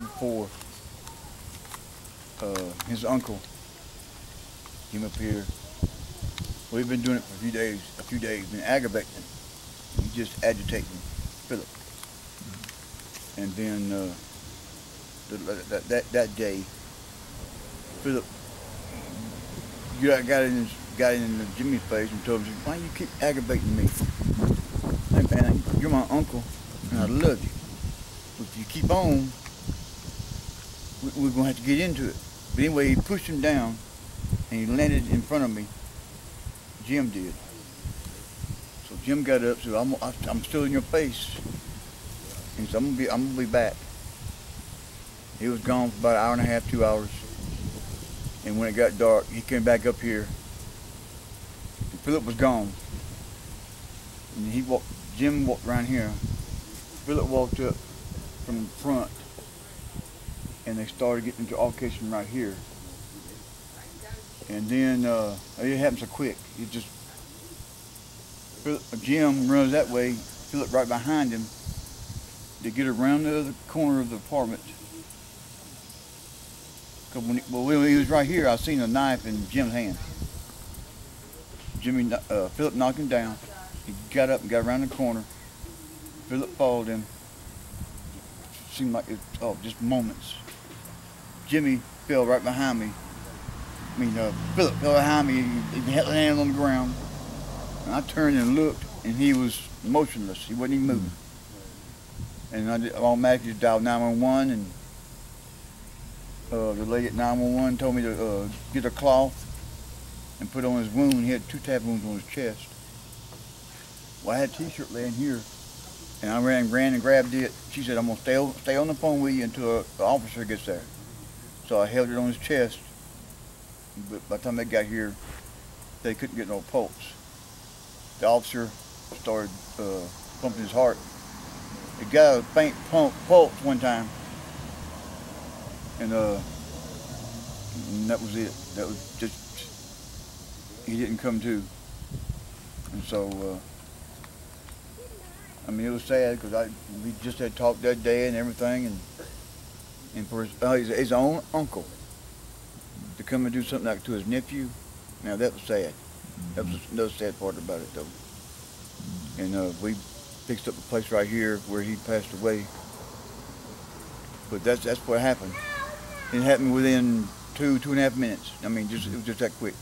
before his uncle came up here. We've been doing it for a few days, been aggravating him. He's just agitating Phillip. And then that day, Phillip got in Jimmy's face and told him, "Why you keep aggravating me? Hey man, you're my uncle, and I love you. But if you keep on, we're gonna have to get into it." But anyway, he pushed him down, and he landed in front of me. Jim did. So Jim got up, said, "I'm still in your face." And he said, I'm gonna be back." He was gone for about an hour and a half, 2 hours. And when it got dark, he came back up here. And Phillip was gone. And Jim walked around here. Phillip walked up from the front, and they started getting into altercation right here. And then it happened so quick. Jim runs that way, Phillip right behind him. They get around the other corner of the apartment. Cause when he was right here, I seen a knife in Jim's hand. Phillip knocked him down. He got up and got around the corner. Phillip followed him. Seemed like just moments. Jimmy fell right behind me. Phillip fell behind me. He had his hand on the ground. And I turned and looked, and he was motionless. He wasn't even moving. And I automatically dialed 911, and the lady at 911 told me to get a cloth and put on his wound. He had 2 stab wounds on his chest. Well, I had a t-shirt laying here, and I ran and grabbed it. She said, "I'm gonna stay on the phone with you until the officer gets there." So I held it on his chest, but by the time they got here, they couldn't get no pulse. The officer started pumping his heart. He got a faint pulse one time, and that was it. That was just, he didn't come to. And so, it was sad because we just had talked that day and everything, and for his own uncle to come and do something like to his nephew, now that was sad. That was another sad part about it, though. And we fixed up a place right here where he passed away. But that's what happened. It happened within 2.5 minutes. It was just that quick.